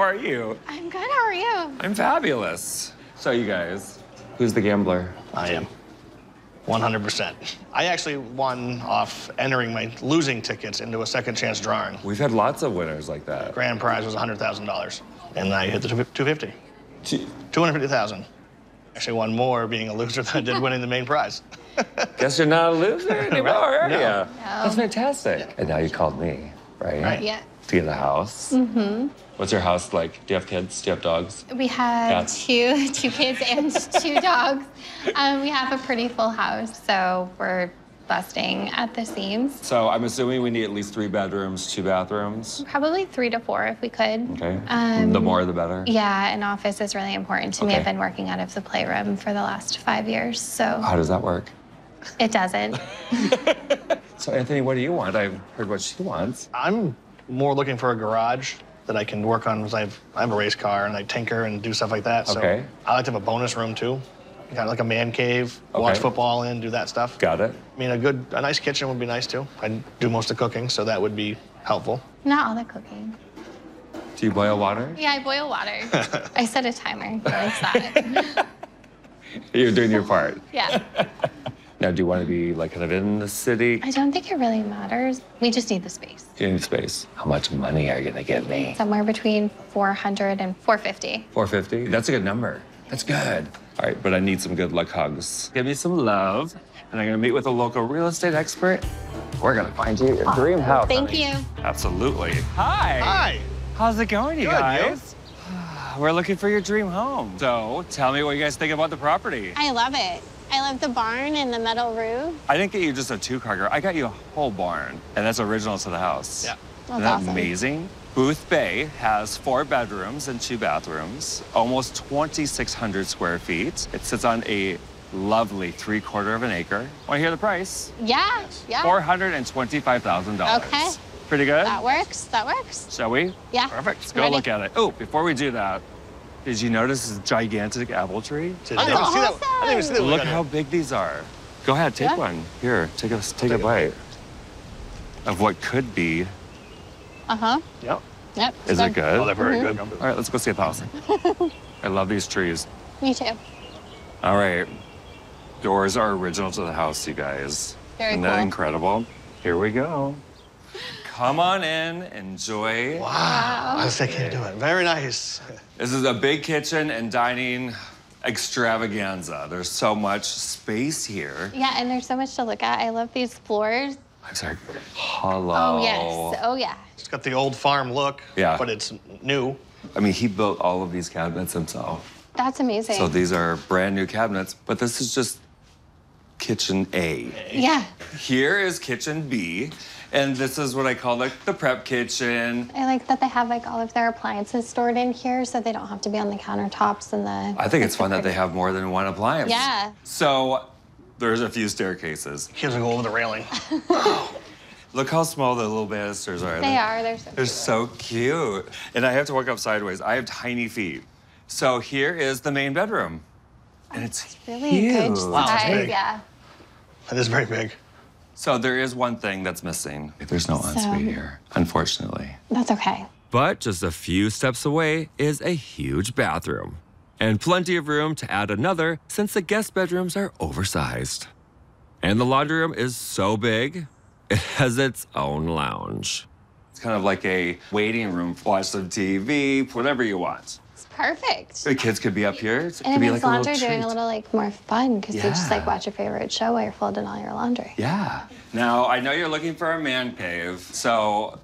are you? I'm good, how are you? I'm fabulous. So you guys, who's the gambler? I am. 100%. I actually won off entering my losing tickets into a second chance drawing. We've had lots of winners like that. Grand prize was $100,000, and I hit the 250. Gee. 250,000. Actually won more being a loser than I did winning the main prize. Guess you're not a loser anymore, are you? No. That's fantastic. And now you called me, right? Right. Yeah. To get a house. Mm-hmm. What's your house like? Do you have kids? Do you have dogs? We have two kids and 2 dogs. We have a pretty full house, so we're busting at the seams. So I'm assuming we need at least 3 bedrooms, 2 bathrooms. Probably 3 to 4 if we could. Okay. The more, the better. Yeah, an office is really important to me. Okay. I've been working out of the playroom for the last 5 years, so How does that work? it doesn't. So Anthony, what do you want? I've heard what she wants. I'm more looking for a garage that I can work on because I have a race car and I tinker and do stuff like that. So Okay. I like to have a bonus room too. Kind of like a man cave, watch football in, do that stuff. Got it. I mean, a nice kitchen would be nice too. I do most of the cooking, so that would be helpful. Not all the cooking. Do you boil water? Yeah, I boil water. I set a timer. He likes that. You're doing your part. Yeah. Now, do you want to be like kind of in the city? I don't think it really matters. We just need the space. You need space. How much money are you gonna give me? Somewhere between 400 and 450. 450? That's a good number. That's good. All right, but I need some good luck hugs. Give me some love, and I'm gonna meet with a local real estate expert. We're gonna find you your dream house. Thank honey. you. Absolutely. Hi. Hi. How's it going, you Good, guys? We're looking for your dream home. So tell me what you guys think about the property. I love it. I love the barn and the metal roof. I didn't get you just a 2-car garage. I got you a whole barn, and that's original to the house. Yeah. Isn't that awesome. amazing? Booth Bay has 4 bedrooms and 2 bathrooms, almost 2,600 square feet. It sits on a lovely 3/4 of an acre. Want to hear the price? Yeah, yeah. $425,000. Okay. Pretty good? That works, that works. Shall we? Yeah. Perfect. Let's go Ready? look at it. Oh, before we do that, did you notice this gigantic apple tree? I didn't even see that. I didn't even see that. Look how big these are. Go ahead, take Yeah. one. Here, take a bite of what could be. Uh-huh. Yep. Yep. Is it good? Oh, they're very good. All right, let's go see the house. I love these trees. Me too. All right. Doors are original to the house, you guys. Very Isn't that cool. incredible? Here we go. Come on in, enjoy. Wow. I was thinking of doing it. Very nice. This is a big kitchen and dining extravaganza. There's so much space here. Yeah, and there's so much to look at. I love these floors. I'm sorry. Hello. Oh, yes. Oh, yeah. It's got the old farm look, Yeah. but it's new. I mean, he built all of these cabinets himself. That's amazing. So these are brand new cabinets, but this is just kitchen A. Yeah. Here is kitchen B, and this is what I call like the prep kitchen. I like that they have like all of their appliances stored in here so they don't have to be on the countertops and the... I think it's fun that they have more than one appliance. Yeah. So there's a few staircases. Kids will go over the railing. Look how small the little banisters are. They are. They're so They're so cute. And I have to walk up sideways. I have tiny feet. So here is the main bedroom. And it's really huge. good Wow, that's size. big. Yeah. It is very big. So there is one thing that's missing. There's no ensuite here, unfortunately. That's okay. But just a few steps away is a huge bathroom. And plenty of room to add another since the guest bedrooms are oversized. And the laundry room is so big, it has its own lounge. It's kind of like a waiting room, watch some TV, whatever you want. It's perfect. The kids could be up here. It And could it be makes like a laundry little doing a treat. little like more fun because you just Yeah. like watch your favorite show while you're folding all your laundry. Yeah. Now, I know you're looking for a man cave, so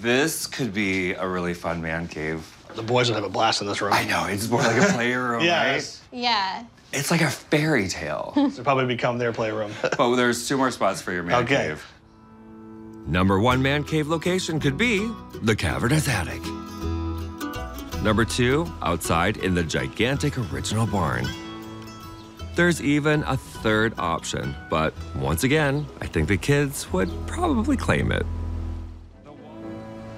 this could be a really fun man cave. The boys would have a blast in this room. I know, it's more like a playroom, Yes. Yeah. right? It's like a fairy tale. This will probably become their playroom. But there's 2 more spots for your man Okay. cave. Number 1 man cave location could be the cavernous attic. Number 2, outside in the gigantic original barn. There's even a 3rd option, but once again, I think the kids would probably claim it.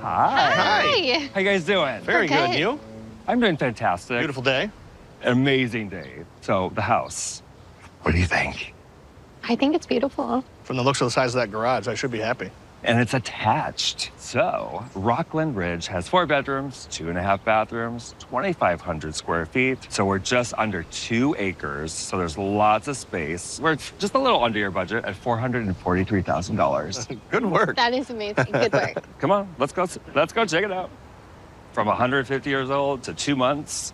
Hi. Hi. How you guys doing? Very Okay. good. You? I'm doing fantastic. Beautiful day. An amazing day. So, the house. What do you think? I think it's beautiful. From the looks of the size of that garage, I should be happy. And it's attached. So Rockland Ridge has 4 bedrooms, 2.5 bathrooms, 2,500 square feet. So we're just under 2 acres. So there's lots of space. We're just a little under your budget at $443,000. Good work. That is amazing. Good work. Come on, let's go check it out. From 150 years old to 2 months.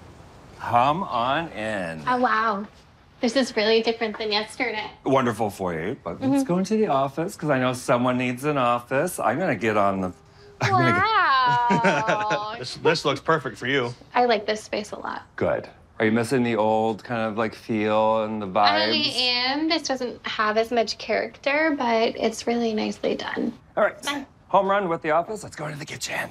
Come on in. Oh, wow. This is really different than yesterday. Wonderful foyer, but let's go into the office because I know someone needs an office. I'm gonna get on the. Wow. This looks perfect for you. I like this space a lot. Good. Are you missing the old kind of like feel and the vibes? I am. This doesn't have as much character, but it's really nicely done. All right. Home run with the office. Let's go into the kitchen.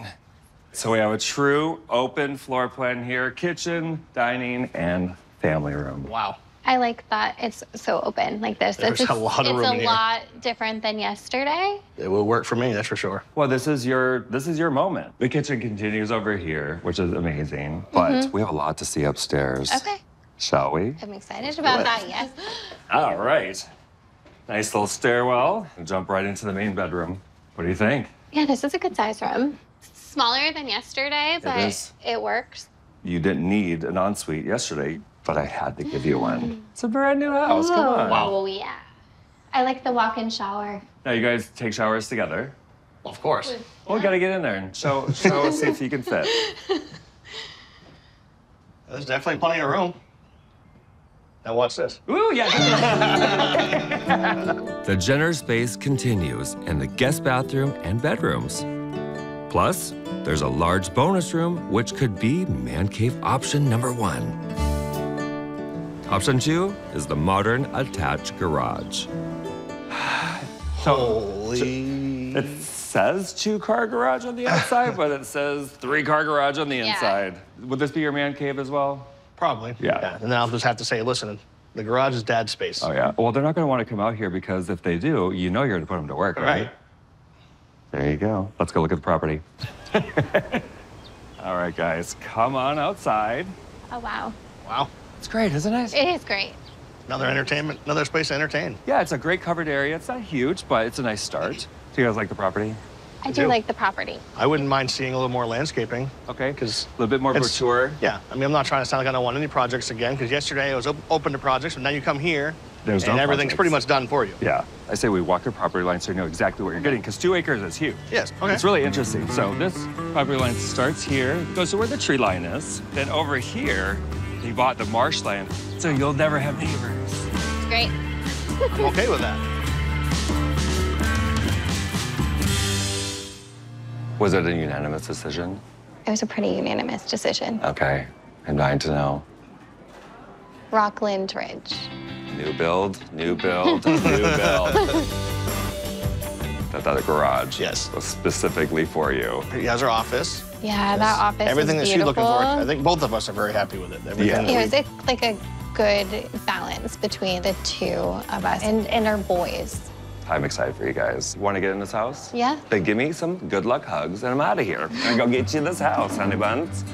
So we have a true open floor plan here: kitchen, dining, and family room. Wow. I like that it's so open like this. There's a lot of room It's a here. lot different than yesterday. It will work for me, that's for sure. Well, this is your moment. The kitchen continues over here, which is amazing, but we have a lot to see upstairs. Okay. Shall we? I'm excited about that, yes. All right. Nice little stairwell. And jump right into the main bedroom. What do you think? Yeah, this is a good size room. Smaller than yesterday, but is. It works. You didn't need an ensuite yesterday, but I had to give you one. It's a brand new house. Come on. Oh, yeah. I like the walk-in shower. Now you guys take showers together. Of course. Well, we gotta get in there and show us if you can fit. There's definitely plenty of room. Now watch this. Ooh, yeah. The Jenner space continues in the guest bathroom and bedrooms. Plus, there's a large bonus room, which could be man cave option number 1. Option 2 is the modern attached garage. Holy. It says 2-car garage on the outside, but it says 3-car garage on the inside. Would this be your man cave as well? Probably. Yeah. And then I'll just have to say, listen, the garage is dad's space. Oh, yeah. Well, they're not going to want to come out here because if they do, you know you're going to put them to work, right? There you go. Let's go look at the property. All right, guys, come on outside. Oh, wow. Wow. It's great, isn't it? It is great. Another entertainment, another space to entertain. Yeah, it's a great covered area. It's not huge, but it's a nice start. Do you guys like the property? I do like the property. I wouldn't mind seeing a little more landscaping. Okay. Because A little bit more mature. Yeah. I mean, I'm not trying to sound like I don't want any projects again, because yesterday I was open to projects, but now you come here, There's and no everything's projects. pretty much done for you. Yeah. I say we walk the property line so you know exactly what you're getting, because 2 acres is huge. Yes. Okay. It's really interesting. So this property line starts here, goes to where the tree line is. Then over here, he bought the marshland, so you'll never have neighbors. It's great. I'm okay with that. Was it a unanimous decision? It was a pretty unanimous decision. Okay. I'm dying to know. Rockland Ridge. New build, new build, new build. That garage Yes. was specifically for you. He has our office. Yeah, that office Everything is that she's looking beautiful. for. I think both of us are very happy with it. Everything It that was like a good balance between the 2 of us and our boys. I'm excited for you guys. Want to get in this house? Yeah. Then give me some good luck hugs and I'm out of here. And go get you this house, honey buns.